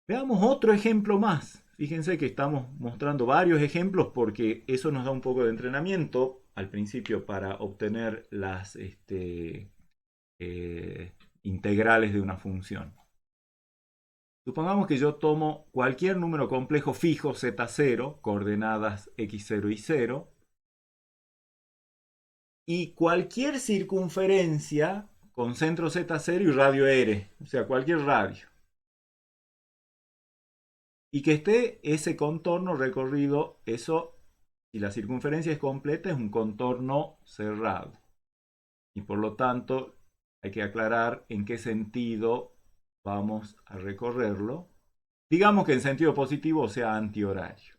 Veamos otro ejemplo más. Fíjense que estamos mostrando varios ejemplos porque eso nos da un poco de entrenamiento al principio para obtener las integrales de una función. Supongamos que yo tomo cualquier número complejo fijo z0, coordenadas x0 y 0, y cualquier circunferencia con centro z0 y radio r, o sea, cualquier radio. Y que esté ese contorno recorrido, eso, si la circunferencia es completa, es un contorno cerrado. Y por lo tanto, hay que aclarar en qué sentido vamos a recorrerlo. Digamos que en sentido positivo, o sea, antihorario.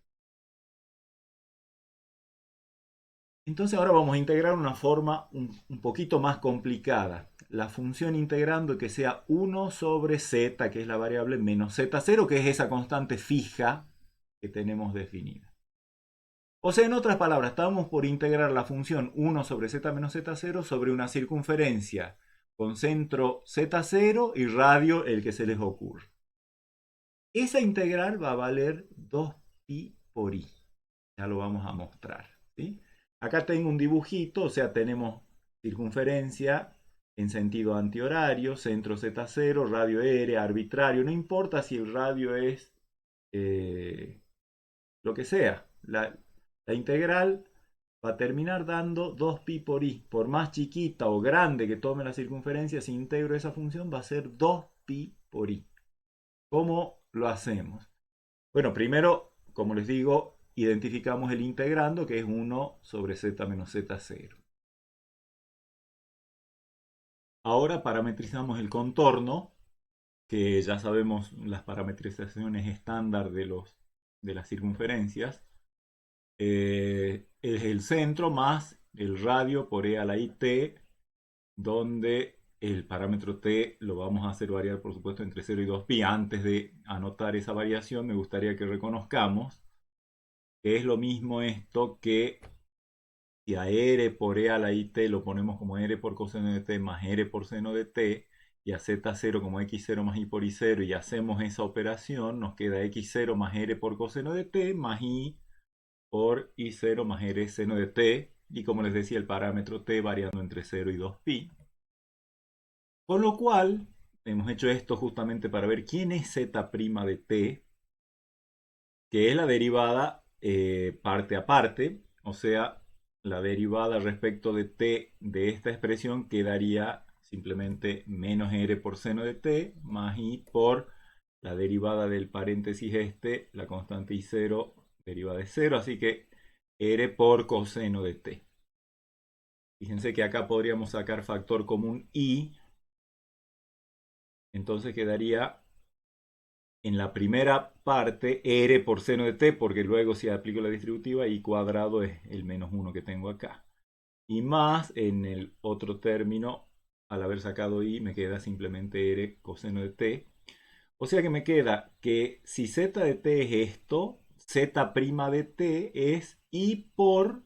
Entonces ahora vamos a integrar una forma un poquito más complicada. La función integrando que sea 1 sobre z, que es la variable, menos z0, que es esa constante fija que tenemos definida. O sea, en otras palabras, estamos por integrar la función 1 sobre z menos z0 sobre una circunferencia con centro z0 y radio el que se les ocurra. Esa integral va a valer 2pi por i. Ya lo vamos a mostrar. ¿Sí? Acá tengo un dibujito, o sea, tenemos circunferencia en sentido antihorario, centro z0, radio r, arbitrario. No importa si el radio es lo que sea. La integral va a terminar dando 2pi por i. Por más chiquita o grande que tome la circunferencia, si integro esa función va a ser 2pi por i. ¿Cómo lo hacemos? Bueno, primero, como les digo, identificamos el integrando, que es 1 sobre z menos z0. Ahora parametrizamos el contorno, que ya sabemos las parametrizaciones estándar de las circunferencias. Es el centro más el radio por e a la it, donde el parámetro t lo vamos a hacer variar, por supuesto, entre 0 y 2pi. Antes de anotar esa variación, me gustaría que reconozcamos que es lo mismo esto que si a r por e a la it lo ponemos como r por coseno de t más r por seno de t, y a z0 como x0 más i por i0, y hacemos esa operación, nos queda x0 más r por coseno de t más i por i0 más r seno de t, y como les decía, el parámetro t variando entre 0 y 2pi. Con lo cual, hemos hecho esto justamente para ver quién es z' de t, que es la derivada parte a parte, o sea, la derivada respecto de t de esta expresión quedaría simplemente menos r por seno de t más i por la derivada del paréntesis este, la constante i0 deriva de 0, así que r por coseno de t. Fíjense que acá podríamos sacar factor común i, entonces quedaría en la primera parte r por seno de t, porque luego si aplico la distributiva, i cuadrado es el menos 1 que tengo acá. Y más en el otro término, al haber sacado i, me queda simplemente r coseno de t. O sea que me queda que si z de t es esto, z' de t es i por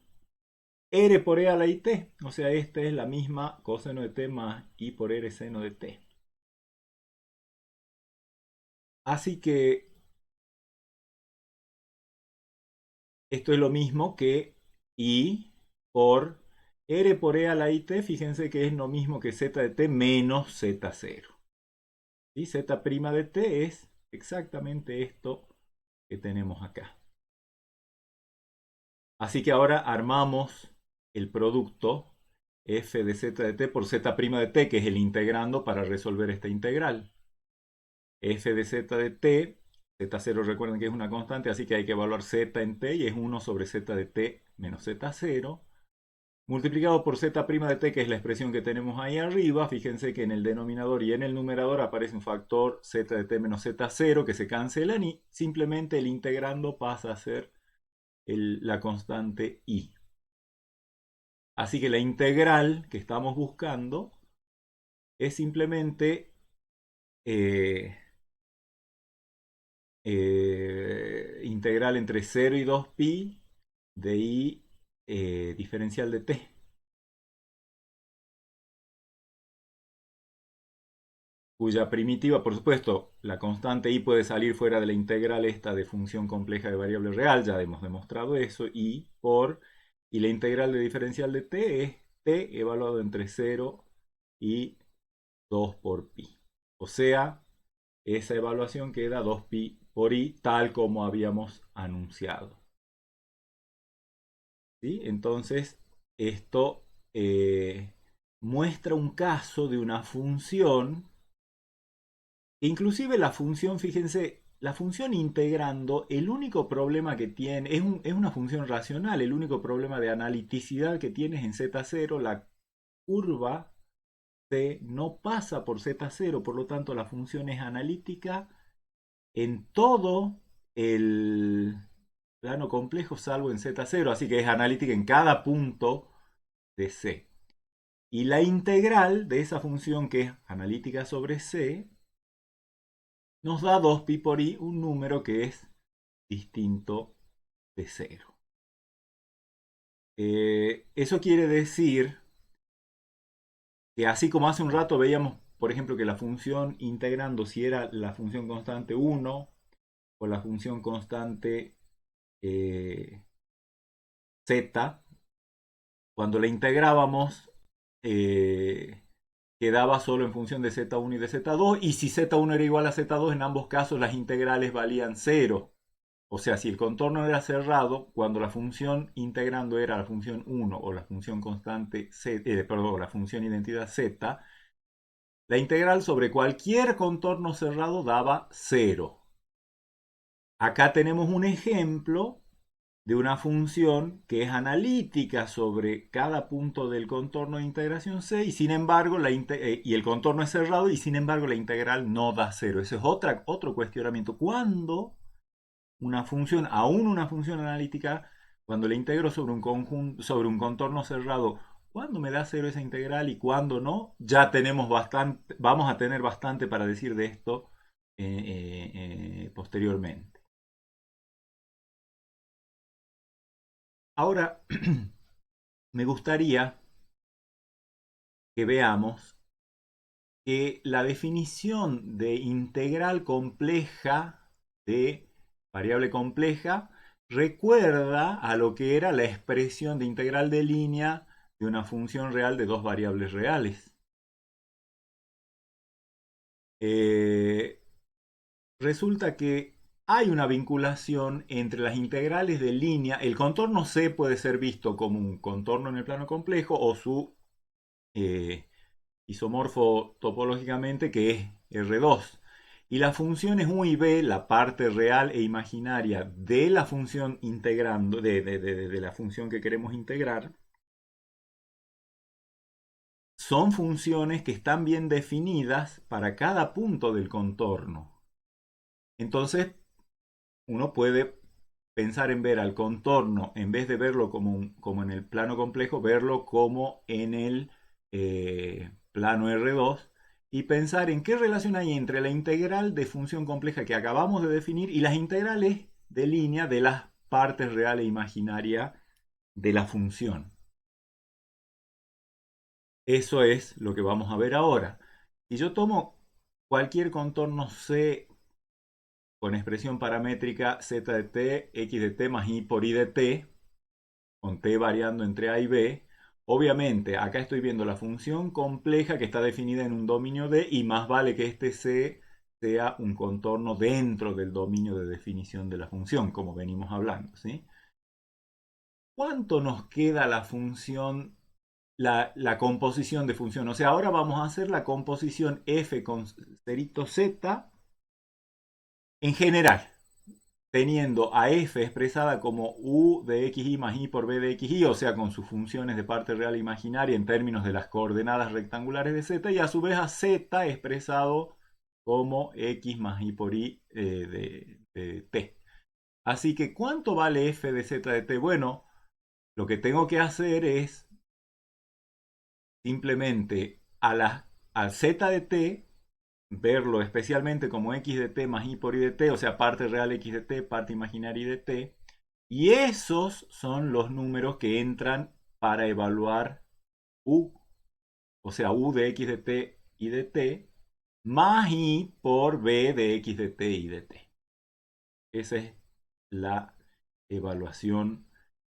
r por e a la it. O sea, esta es la misma coseno de t más i por r seno de t. Así que esto es lo mismo que i por r por e a la it. Fíjense que es lo mismo que z de t menos z0. Y z' de t es exactamente esto que tenemos acá. Así que ahora armamos el producto f de z de t por z' de t, que es el integrando para resolver esta integral. F de z de t, z0 recuerden que es una constante, así que hay que evaluar z en t y es 1 sobre z de t menos z0, multiplicado por z' de t, que es la expresión que tenemos ahí arriba. Fíjense que en el denominador y en el numerador aparece un factor z de t menos z0 que se cancelan y simplemente el integrando pasa a ser la constante i. Así que la integral que estamos buscando es simplemente integral entre 0 y 2pi de i diferencial de t. cuya primitiva, por supuesto, la constante y puede salir fuera de la integral esta de función compleja de variable real, ya hemos demostrado eso, y la integral de diferencial de t es t evaluado entre 0 y 2 por pi. O sea, esa evaluación queda 2pi por i, tal como habíamos anunciado. ¿Sí? Entonces, esto muestra un caso de una función. Inclusive la función, fíjense, la función integrando, el único problema que tiene, es una función racional, el único problema de analiticidad que tiene es en z0, la curva c no pasa por z0, por lo tanto la función es analítica en todo el plano complejo salvo en z0, así que es analítica en cada punto de c. Y la integral de esa función que es analítica sobre c nos da 2pi por i, un número que es distinto de 0. Eso quiere decir que así como hace un rato veíamos, por ejemplo, que la función integrando si era la función constante 1 o la función constante z, cuando la integrábamos quedaba solo en función de z1 y de z2, y si z1 era igual a z2, en ambos casos las integrales valían 0. O sea, si el contorno era cerrado, cuando la función integrando era la función 1 o la función constante perdón, la función identidad z, la integral sobre cualquier contorno cerrado daba 0. Acá tenemos un ejemplo de una función que es analítica sobre cada punto del contorno de integración C, y sin embargo y el contorno es cerrado, y sin embargo la integral no da 0. Ese es otro cuestionamiento. ¿Cuándo una función, aún una función analítica, cuando la integro sobre un conjunto, sobre un contorno cerrado, cuándo me da 0 esa integral y cuándo no? Ya tenemos bastante, vamos a tener bastante para decir de esto posteriormente. Ahora, me gustaría que veamos que la definición de integral compleja de variable compleja recuerda a lo que era la expresión de integral de línea de una función real de dos variables reales. Eh, Resulta que hay una vinculación entre las integrales de línea. El contorno C puede ser visto como un contorno en el plano complejo o su eh, isomorfo topológicamente, que es R2. Y las funciones U y B, la parte real e imaginaria de la función integrando, de la función que queremos integrar, son funciones que están bien definidas para cada punto del contorno. Entonces, uno puede pensar en ver al contorno, en vez de verlo como en el plano complejo, verlo como en el plano R2, y pensar en qué relación hay entre la integral de función compleja que acabamos de definir y las integrales de línea de las partes real e imaginaria de la función. Eso es lo que vamos a ver ahora. Si yo tomo cualquier contorno C con expresión paramétrica z de t, x de t más y por y de t, con t variando entre a y b, obviamente acá estoy viendo la función compleja que está definida en un dominio D, y más vale que este C sea un contorno dentro del dominio de definición de la función, como venimos hablando, ¿sí? ¿Cuánto nos queda la función, la composición de función? O sea, ahora vamos a hacer la composición f con cerito z en general, teniendo a f expresada como u de xy más y por b de xy, o sea, con sus funciones de parte real e imaginaria en términos de las coordenadas rectangulares de z, y a su vez a z expresado como x más y por y de t. Así que, ¿cuánto vale f de z de t? Bueno, lo que tengo que hacer es simplemente al z de t verlo especialmente como x de t más y por y de t, o sea, parte real x de t, parte imaginaria y de t, y esos son los números que entran para evaluar u, o sea, u de x de t y de t, más i por b de x de t y de t. Esa es la evaluación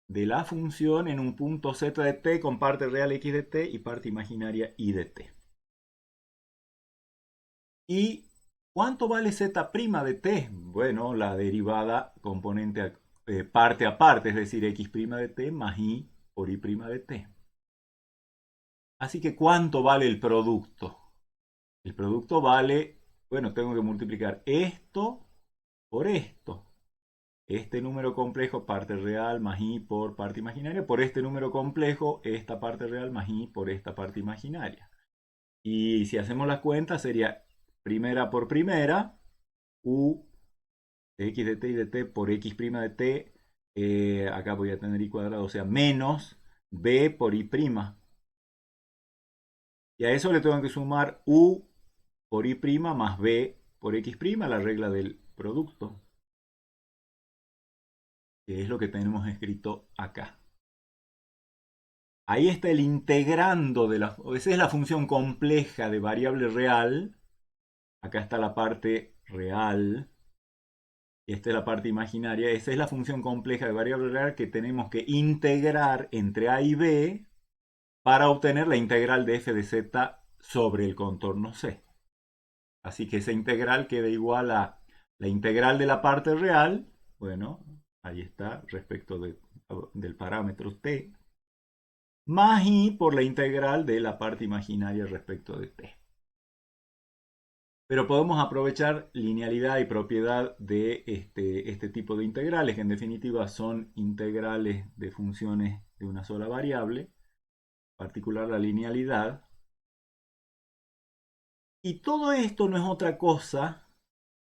de la función en un punto z de t con parte real x de t y parte imaginaria y de t. ¿Y cuánto vale z' de t? Bueno, la derivada componente parte a parte, es decir, x' de t más i por i' de t. Así que, ¿cuánto vale el producto? El producto vale, bueno, tengo que multiplicar esto por esto. Este número complejo, parte real, más i por parte imaginaria, por este número complejo, esta parte real, más i por esta parte imaginaria. Y si hacemos las cuentas, sería primera por primera, u de x de t y de t por x' de t, acá voy a tener i cuadrado, o sea, menos b por i'. Y a eso le tengo que sumar u por i' más b por x', la regla del producto, que es lo que tenemos escrito acá. Ahí está el integrando de la... Esa es la función compleja de variable real. Acá está la parte real. Y esta es la parte imaginaria. Esa es la función compleja de variable real que tenemos que integrar entre a y b para obtener la integral de f de z sobre el contorno C. Así que esa integral queda igual a la integral de la parte real. Bueno, ahí está, respecto del parámetro t, más i por la integral de la parte imaginaria respecto de t. Pero podemos aprovechar linealidad y propiedad de este tipo de integrales, que en definitiva son integrales de funciones de una sola variable, en particular la linealidad. Y todo esto no es otra cosa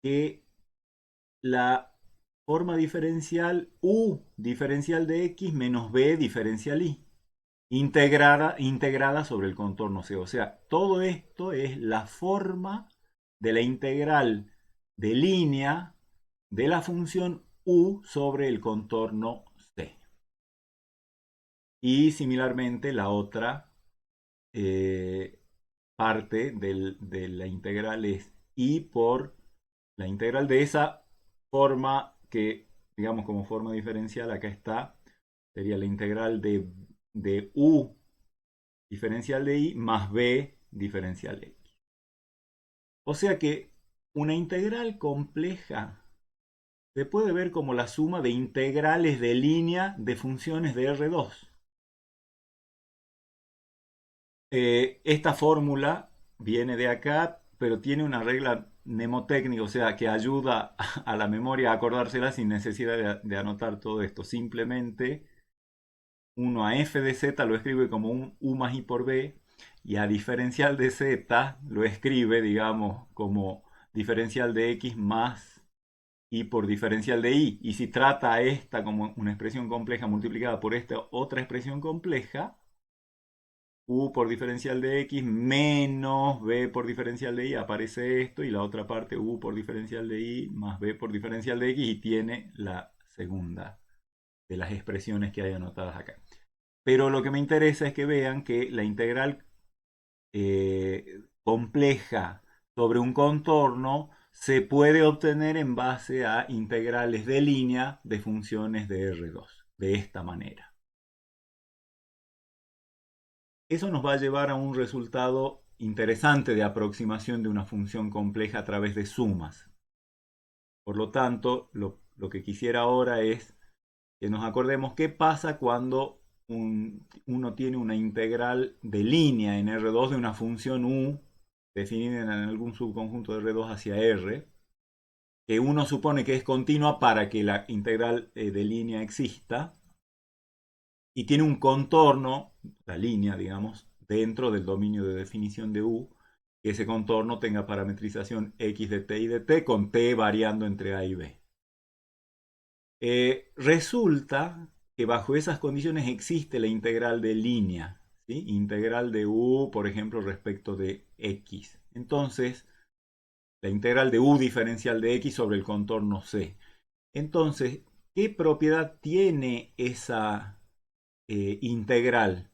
que la forma diferencial u diferencial de x menos b diferencial y, integrada sobre el contorno C. O sea, todo esto es la forma de la integral de línea de la función u sobre el contorno C. Y similarmente la otra parte de la integral es i por la integral de esa forma que, digamos, como forma diferencial, acá está, sería la integral de u diferencial de i más b diferencial de x. O sea que una integral compleja se puede ver como la suma de integrales de línea de funciones de R2. Esta fórmula viene de acá, pero tiene una regla mnemotécnica, o sea, que ayuda a la memoria a acordársela sin necesidad de anotar todo esto. Simplemente uno a f de z lo escribe como un u más i por b, y a diferencial de z lo escribe, digamos, como diferencial de x más i por diferencial de y. Y si trata a esta como una expresión compleja multiplicada por esta otra expresión compleja, u por diferencial de x menos b por diferencial de y, aparece esto, y la otra parte u por diferencial de y más b por diferencial de x, y tiene la segunda de las expresiones que hay anotadas acá. Pero lo que me interesa es que vean que la integral compleja sobre un contorno se puede obtener en base a integrales de línea de funciones de R2, de esta manera. Eso nos va a llevar a un resultado interesante de aproximación de una función compleja a través de sumas. Por lo tanto, lo que quisiera ahora es que nos acordemos qué pasa cuando uno tiene una integral de línea en R2 de una función u definida en algún subconjunto de R2 hacia R, que uno supone que es continua para que la integral de línea exista, y tiene un contorno, la línea, digamos, dentro del dominio de definición de u, que ese contorno tenga parametrización x de t y de t, con t variando entre a y b. Resulta que bajo esas condiciones existe la integral de línea, ¿sí? Integral de u, por ejemplo, respecto de x. Entonces, la integral de u diferencial de x sobre el contorno C. Entonces, ¿qué propiedad tiene esa integral?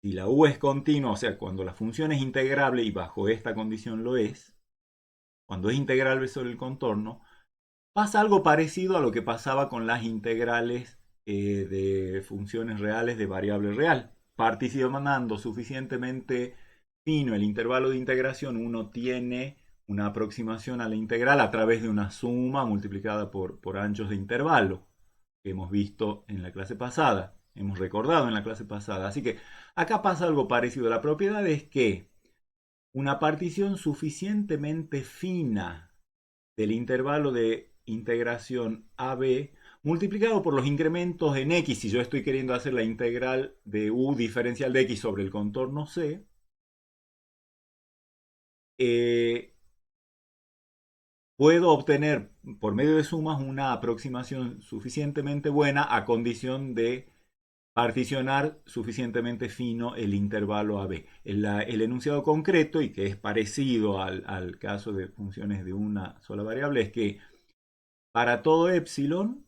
Si la u es continua, o sea, cuando la función es integrable y bajo esta condición lo es, cuando es integral b sobre el contorno, pasa algo parecido a lo que pasaba con las integrales de funciones reales de variable real. Particionando suficientemente fino el intervalo de integración, uno tiene una aproximación a la integral a través de una suma multiplicada por anchos de intervalo, que hemos visto en la clase pasada, hemos recordado en la clase pasada. Así que acá pasa algo parecido. La propiedad es que una partición suficientemente fina del intervalo de integración AB multiplicado por los incrementos en X, si yo estoy queriendo hacer la integral de U diferencial de X sobre el contorno C, eh, puedo obtener por medio de sumas una aproximación suficientemente buena a condición de particionar suficientemente fino el intervalo AB. El enunciado concreto, y que es parecido al caso de funciones de una sola variable, es que para todo epsilon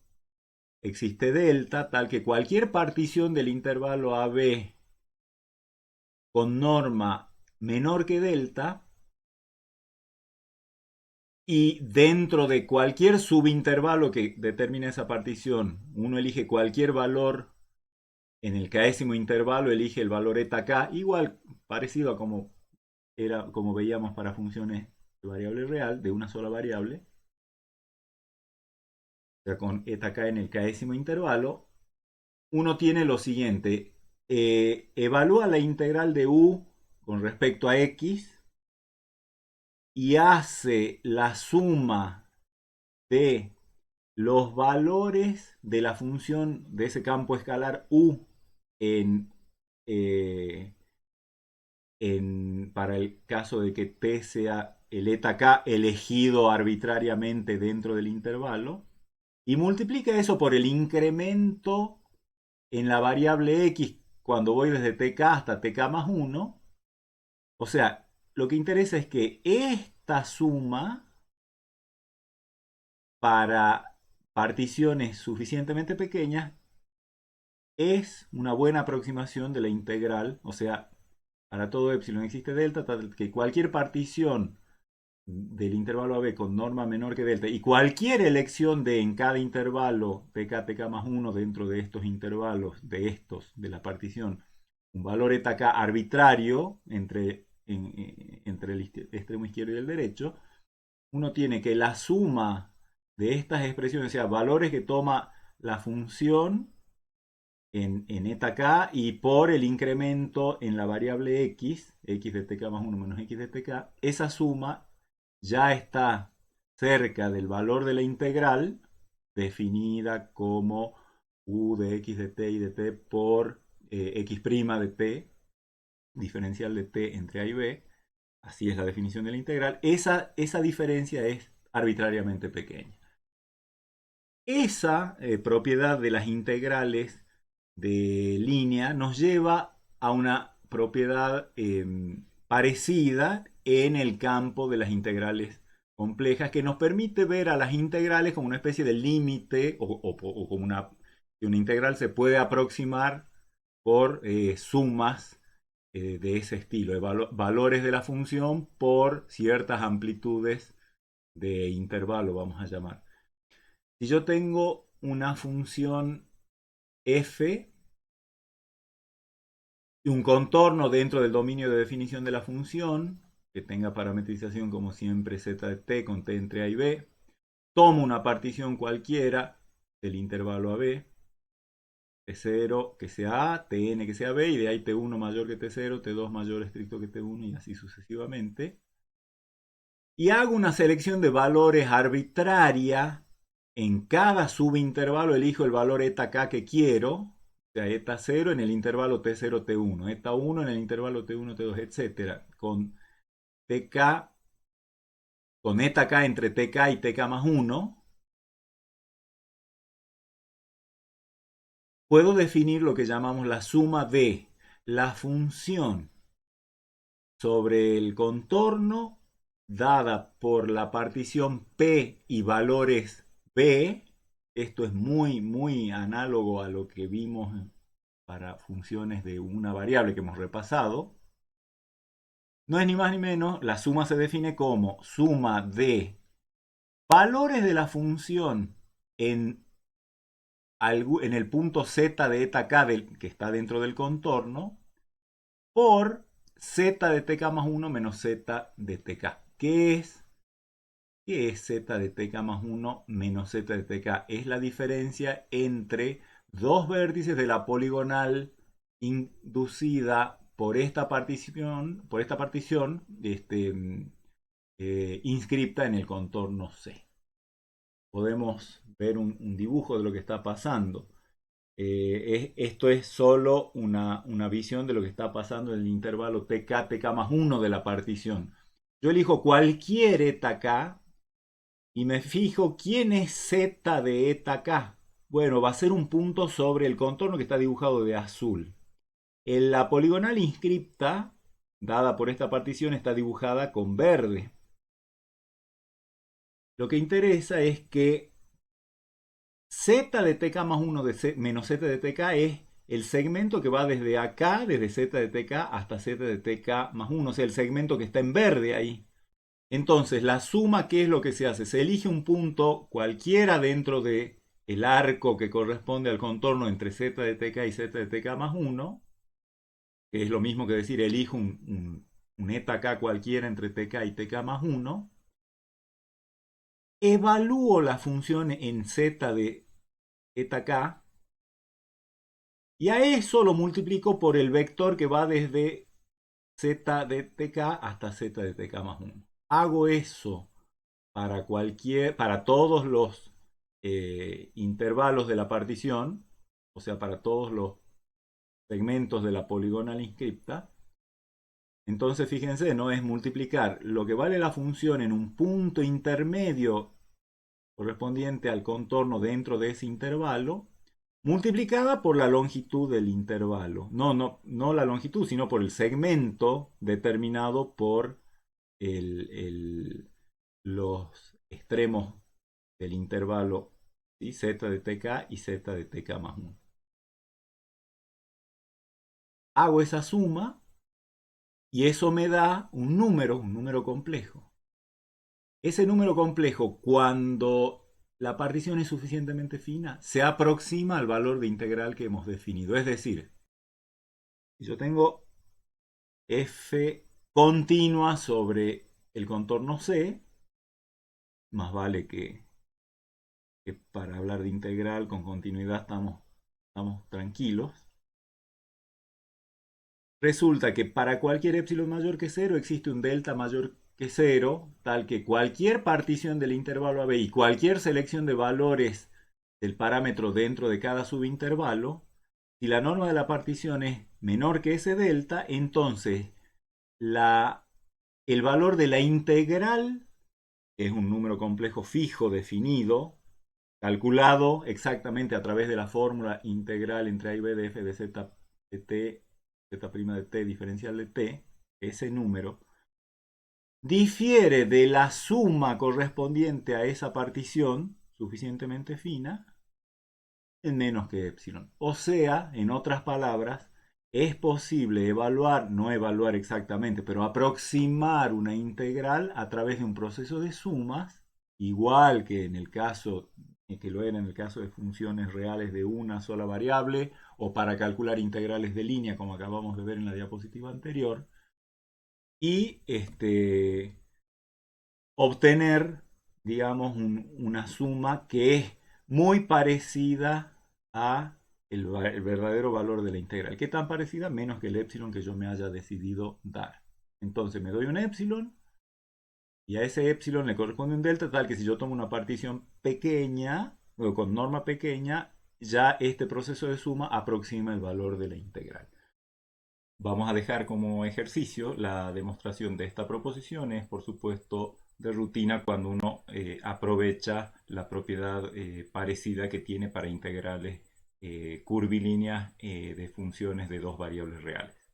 existe delta, tal que cualquier partición del intervalo AB con norma menor que delta, y dentro de cualquier subintervalo que determine esa partición, uno elige cualquier valor en el késimo intervalo, elige el valor eta k, igual parecido a como veíamos para funciones de variable real, de una sola variable, o sea, con eta k en el késimo intervalo, uno tiene lo siguiente: evalúa la integral de u con respecto a x y hace la suma de los valores de la función de ese campo escalar u en, eh, para el caso de que t sea el eta k elegido arbitrariamente dentro del intervalo, y multiplica eso por el incremento en la variable x cuando voy desde tk hasta tk más 1. O sea, lo que interesa es que esta suma para particiones suficientemente pequeñas es una buena aproximación de la integral. O sea, para todo epsilon existe delta, tal que cualquier partición del intervalo AB con norma menor que delta y cualquier elección de en cada intervalo tk, tk más 1 dentro de estos intervalos, de la partición, un valor eta k arbitrario entre el extremo izquierdo y el derecho, uno tiene que la suma de estas expresiones, o sea, valores que toma la función en eta k y por el incremento en la variable x de tk más 1 menos x de tk, esa suma ya está cerca del valor de la integral definida como u de x de t y de t por x' de t, diferencial de t entre a y b. Así es la definición de la integral. Esa diferencia es arbitrariamente pequeña. Esa propiedad de las integrales de línea nos lleva a una propiedad parecida en el campo de las integrales complejas, que nos permite ver a las integrales como una especie de límite o como que una integral se puede aproximar por sumas de ese estilo, de valores de la función por ciertas amplitudes de intervalo, vamos a llamar. Si yo tengo una función f y un contorno dentro del dominio de definición de la función, que tenga parametrización como siempre z de t con t entre a y b, tomo una partición cualquiera del intervalo AB, T0 que sea A, Tn que sea B, y de ahí T1 mayor que T0, T2 mayor estricto que T1 y así sucesivamente. Y hago una selección de valores arbitraria. En cada subintervalo elijo el valor eta k que quiero, o sea, eta 0 en el intervalo T0, T1, eta 1 en el intervalo T1, T2, etc. Con tk, con eta k entre tk y tk más 1, puedo definir lo que llamamos la suma de la función sobre el contorno dada por la partición P y valores B. Esto es muy análogo a lo que vimos para funciones de una variable que hemos repasado. No es ni más ni menos, la suma se define como suma de valores de la función en, en el punto z de eta k que está dentro del contorno por z de tk más 1 menos z de tk. ¿Qué es z de tk más 1 menos z de tk? Es la diferencia entre dos vértices de la poligonal inducida por esta partición inscripta en el contorno C. Podemos ver un dibujo de lo que está pasando. Esto es solo una visión de lo que está pasando en el intervalo TK, TK más 1 de la partición. Yo elijo cualquier eta K y me fijo quién es Z de eta K. Bueno, va a ser un punto sobre el contorno que está dibujado de azul. En la poligonal inscripta, dada por esta partición, está dibujada con verde. Lo que interesa es que Z de TK más 1 menos Z de TK es el segmento que va desde acá, desde Z de TK hasta Z de TK más 1, o sea, el segmento que está en verde ahí. Entonces, la suma, ¿qué es lo que se hace? Se elige un punto cualquiera dentro de el arco que corresponde al contorno entre Z de TK y Z de TK más 1, que es lo mismo que decir elijo un eta K cualquiera entre TK y TK más 1. Evalúo la función en Z de eta K y a eso lo multiplico por el vector que va desde Z de TK hasta Z de TK más 1. Hago eso para todos los intervalos de la partición, o sea, para todos los segmentos de la poligonal inscripta. Entonces, fíjense, no es multiplicar lo que vale la función en un punto intermedio correspondiente al contorno dentro de ese intervalo, multiplicada por la longitud del intervalo. No la longitud, sino por el segmento determinado por los extremos del intervalo, ¿sí? Z de TK y Z de TK más 1. Hago esa suma y eso me da un número complejo. Ese número complejo, cuando la partición es suficientemente fina, se aproxima al valor de integral que hemos definido. Es decir, si yo tengo f continua sobre el contorno C, más vale que para hablar de integral con continuidad estamos tranquilos. Resulta que para cualquier epsilon mayor que 0 existe un delta mayor que 0, tal que cualquier partición del intervalo AB y cualquier selección de valores del parámetro dentro de cada subintervalo, si la norma de la partición es menor que ese delta, entonces el valor de la integral, que es un número complejo fijo definido, calculado exactamente a través de la fórmula integral entre a y b de f de z de t, z' de t diferencial de t, ese número, difiere de la suma correspondiente a esa partición suficientemente fina en menos que epsilon. O sea, en otras palabras, es posible evaluar, no evaluar exactamente, pero aproximar una integral a través de un proceso de sumas, igual que en el caso que lo era en el caso de funciones reales de una sola variable o para calcular integrales de línea como acabamos de ver en la diapositiva anterior, y obtener, digamos, una suma que es muy parecida a el verdadero valor de la integral. ¿Qué tan parecida? Menos que el epsilon que yo me haya decidido dar. Entonces me doy un epsilon y a ese epsilon le corresponde un delta tal que si yo tomo una partición pequeña o con norma pequeña, ya este proceso de suma aproxima el valor de la integral. Vamos a dejar como ejercicio la demostración de esta proposición. Es, por supuesto, de rutina cuando uno aprovecha la propiedad parecida que tiene para integrales curvilíneas de funciones de dos variables reales.